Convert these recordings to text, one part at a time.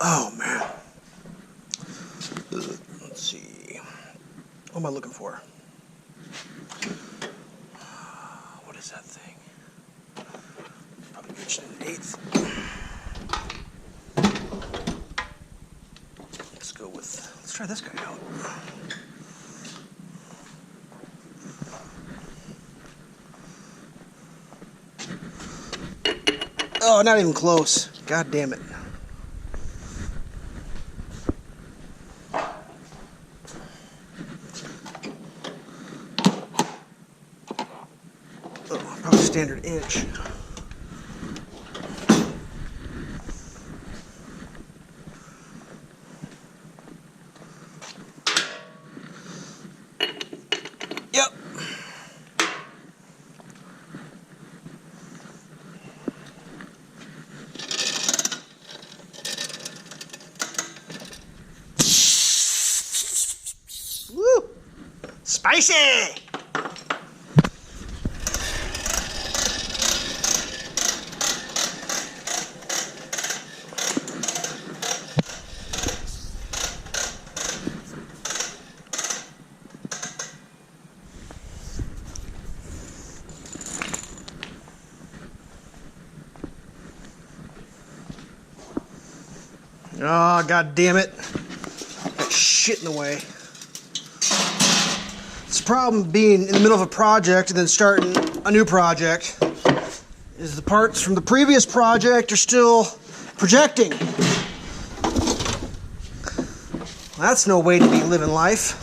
Oh man. Let's see. What am I looking for? What is that thing? Probably reached an 1/8. Let's try this guy out. Oh, not even close. God damn it. Oh, probably standard inch. Yep. Woo! Spicy! Oh, god damn it. That shit in the way. It's the problem being in the middle of a project and then starting a new project is the parts from the previous project are still projecting. That's no way to be living life.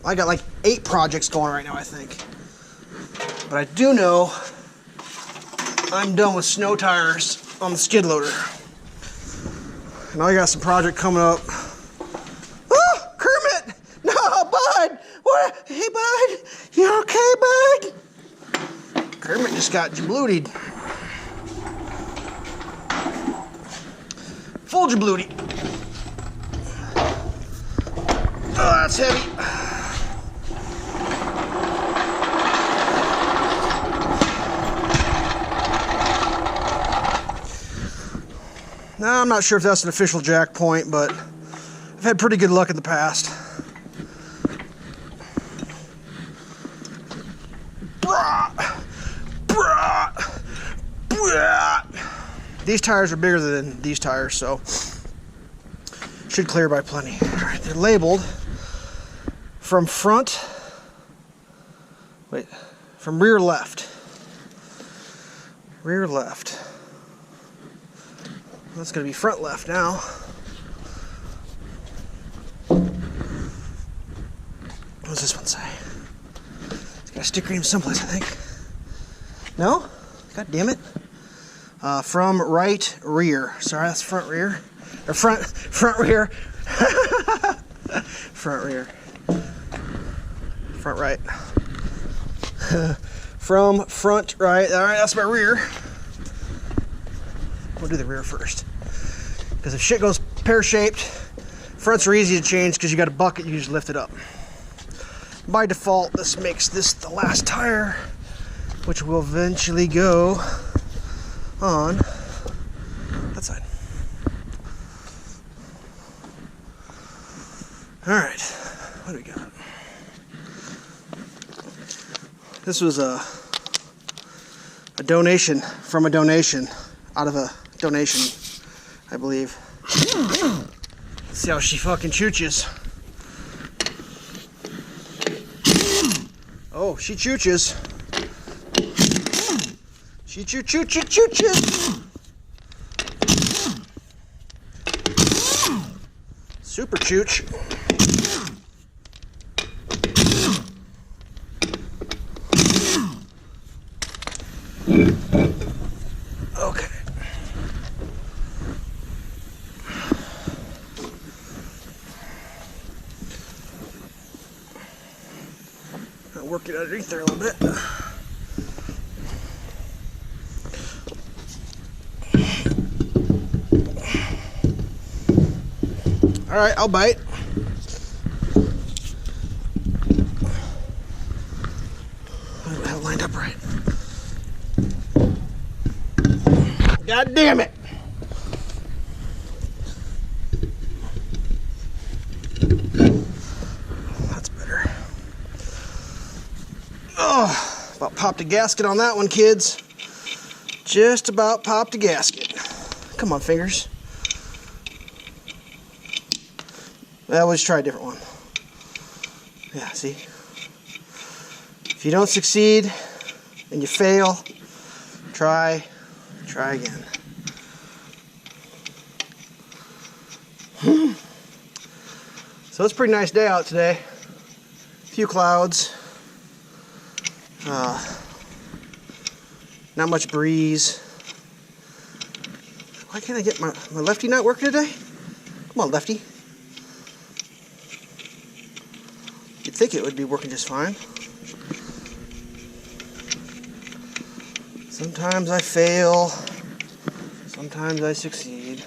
I got like 8 projects going right now, I think. But I do know I'm done with snow tires on the skid loader. And I got some project coming up. Oh, Kermit! No, Bud! What? Hey, Bud! You okay, Bud? Kermit just got jablootied. Full jablooty. Oh, that's heavy. Now, I'm not sure if that's an official jack point, but I've had pretty good luck in the past. These tires are bigger than these tires, so should clear by plenty. All right, they're labeled from rear left. Rear left. That's going to be front left now. What does this one say? It's got a sticker name someplace, I think. No? God damn it. From right rear. Sorry, that's front rear. Or front rear. Front rear. Front right. From front right. All right, that's my rear. We'll do the rear first. Because if shit goes pear-shaped, fronts are easy to change because you got a bucket, you just lift it up. By default, this makes this the last tire, which will eventually go on that side. All right, what do we got? This was a donation from a donation out of a donation, I believe. Let's see how she fucking chooches. Oh, she chooches. She chooches. Super chooch. Okay. I'll work it underneath there a little bit. All right, I'll bite. I don't have it lined up right. God damn it! Oh, about popped a gasket on that one, kids. Just about popped a gasket. Come on, fingers. Well, let's try a different one. Yeah, see? If you don't succeed and you fail, try again. So it's a pretty nice day out today. A few clouds. Not much breeze. Why can't I get my lefty not working today? Come on, lefty. You'd think it would be working just fine. Sometimes I fail. Sometimes I succeed.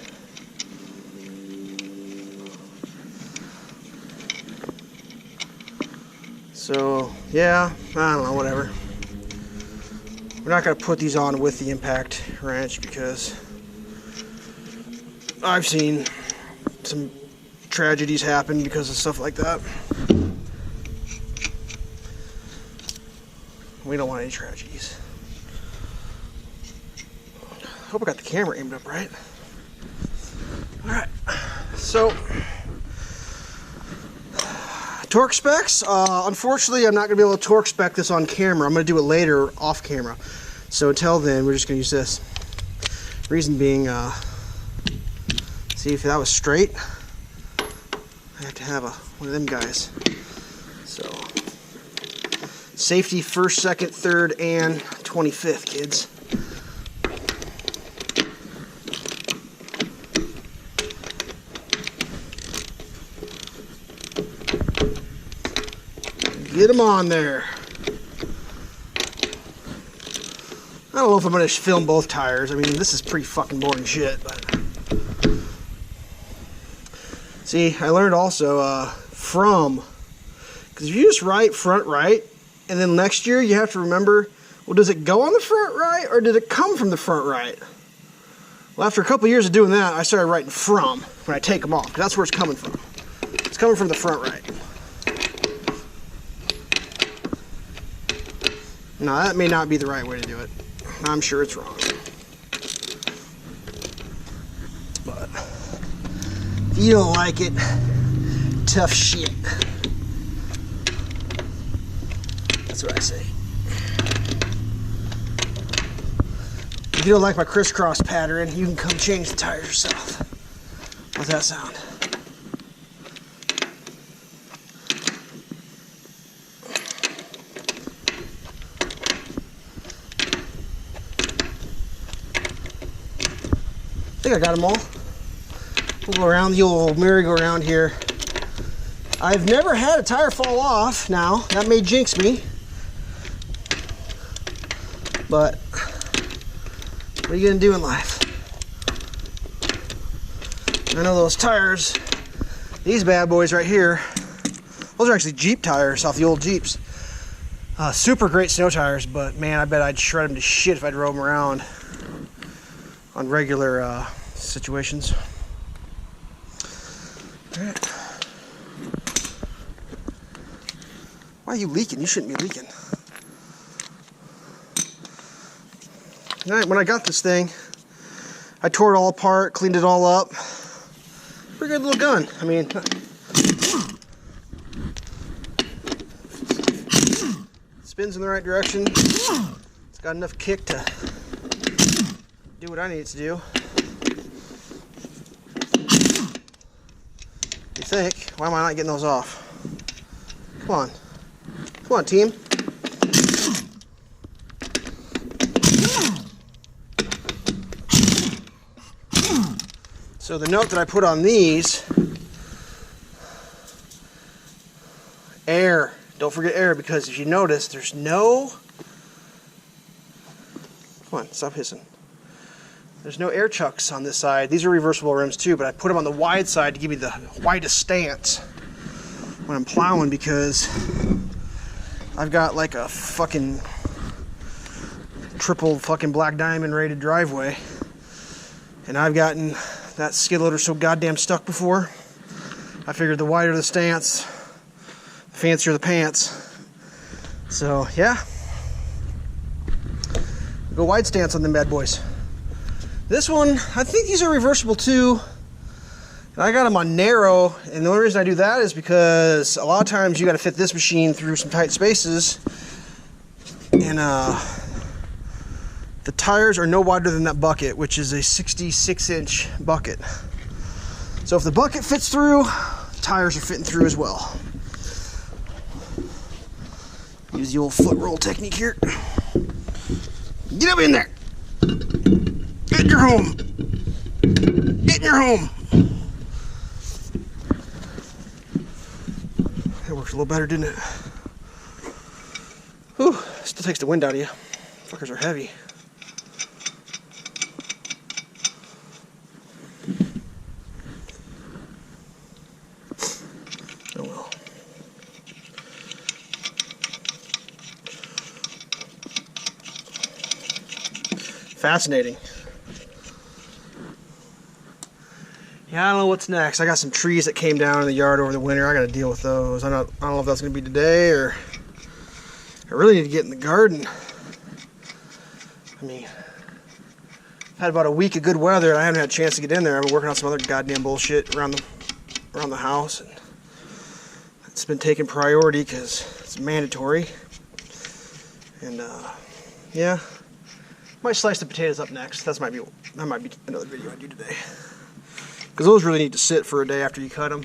So, yeah, I don't know, whatever. We're not going to put these on with the impact wrench because I've seen some tragedies happen because of stuff like that. We don't want any tragedies. Hope I got the camera aimed up right. Alright, so torque specs. Unfortunately, I'm not going to be able to torque spec this on camera. I'm going to do it later off camera. So until then, we're just going to use this. Reason being, see if that was straight, I have to have one of them guys. So, safety first, second, third, and 25th, kids. Get them on there. I don't know if I'm going to film both tires. I mean, this is pretty fucking boring shit, but... See, I learned also from... Because if you just write front right, and then next year you have to remember, well, does it go on the front right, or did it come from the front right? Well, after a couple years of doing that, I started writing from when I take them off, because that's where it's coming from. It's coming from the front right. Now, that may not be the right way to do it. I'm sure it's wrong. But if you don't like it, tough shit. That's what I say. If you don't like my crisscross pattern, you can come change the tires yourself. How's that sound? I think I got them all. We'll go around the old merry-go-round here. I've never had a tire fall off now. That may jinx me. But what are you going to do in life? I know those tires, these bad boys right here, those are actually Jeep tires off the old Jeeps. Super great snow tires, but man, I bet I'd shred them to shit if I drove them around on regular situations. All right. Why are you leaking? You shouldn't be leaking. All right, when I got this thing, I tore it all apart, cleaned it all up. Pretty good little gun. I mean, spins in the right direction. It's got enough kick to do what I need it to do. You think? Why am I not getting those off? Come on. Come on, team. So the note that I put on these, air. Don't forget air, because if you notice, there's no... Come on, stop hissing. There's no air chucks on this side. These are reversible rims too, but I put them on the wide side to give me the widest stance when I'm plowing, because I've got like a fucking triple fucking black diamond rated driveway, and I've gotten that skid loader so goddamn stuck before. I figured the wider the stance, the fancier the pants. So yeah, Go wide stance on them bad boys. This one, I think these are reversible too. And I got them on narrow, and the only reason I do that is because a lot of times you got to fit this machine through some tight spaces, and the tires are no wider than that bucket, which is a 66-inch bucket. So if the bucket fits through, tires are fitting through as well. Use the old foot roll technique here. Get up in there. Get in your home. Get in your home. That works a little better, didn't it? Whew, still takes the wind out of you. Fuckers are heavy. Oh well. Fascinating. Yeah, I don't know what's next. I got some trees that came down in the yard over the winter. I got to deal with those. I don't know if that's going to be today, or I really need to get in the garden. I mean, I've had about a week of good weather, and I haven't had a chance to get in there. I've been working on some other goddamn bullshit around the house, and it's been taking priority because it's mandatory. And yeah, might slice the potatoes up next. That might be another video I do today. Because those really need to sit for a day after you cut them.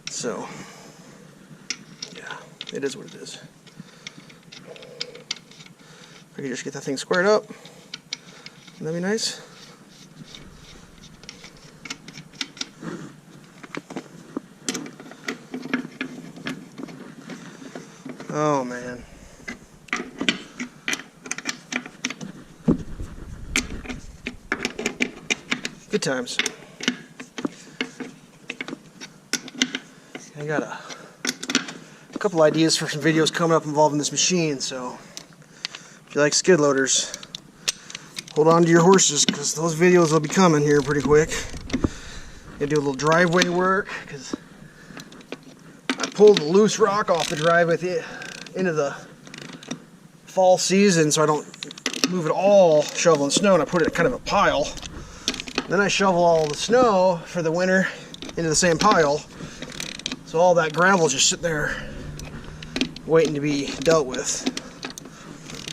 So, yeah, it is what it is. If I could just get that thing squared up, that'd be nice. Oh, man. Good times. I got a couple ideas for some videos coming up involving this machine, so if you like skid loaders, hold on to your horses, because those videos will be coming here pretty quick. Gonna do a little driveway work, because I pulled the loose rock off the driveway into the fall season, so I don't move it all shoveling snow, and I put it in kind of a pile. Then I shovel all the snow for the winter into the same pile. So all that gravel is just sitting there waiting to be dealt with.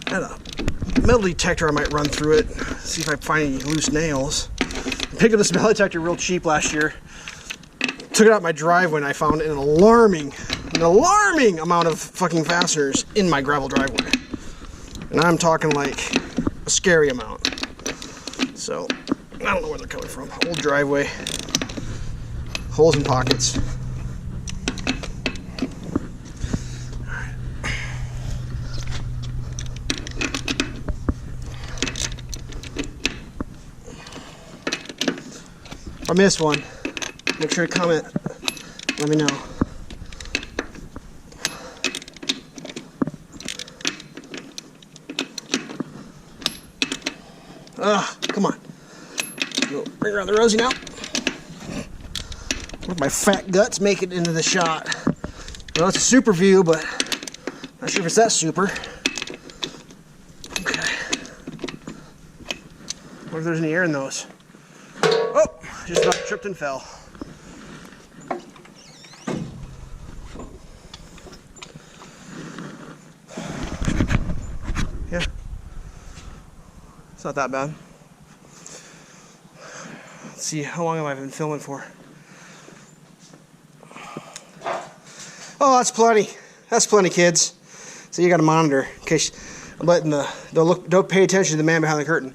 I had a metal detector I might run through it, see if I find any loose nails. I picked up this metal detector real cheap last year. Took it out my driveway and I found an alarming amount of fucking fasteners in my gravel driveway. And I'm talking like a scary amount. So I don't know where they're coming from. Old driveway. Holes in pockets. Alright. If I missed one, make sure to comment. Let me know. Come on. Bring around the rosy now. Look, my fat guts make it into the shot. Well, it's a super view, but not sure if it's that super. Okay. Wonder if there's any air in those. Oh, just about tripped and fell. Yeah. It's not that bad. Let's see, how long have I been filming for? Oh, that's plenty. That's plenty, kids. So you got to monitor in case I'm letting don't pay attention to the man behind the curtain.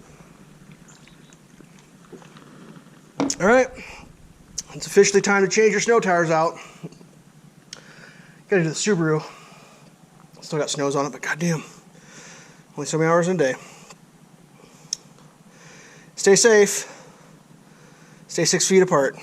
All right, it's officially time to change your snow tires out. Got to do the Subaru. Still got snows on it, but goddamn, only so many hours in a day. Stay safe. Stay 6 feet apart.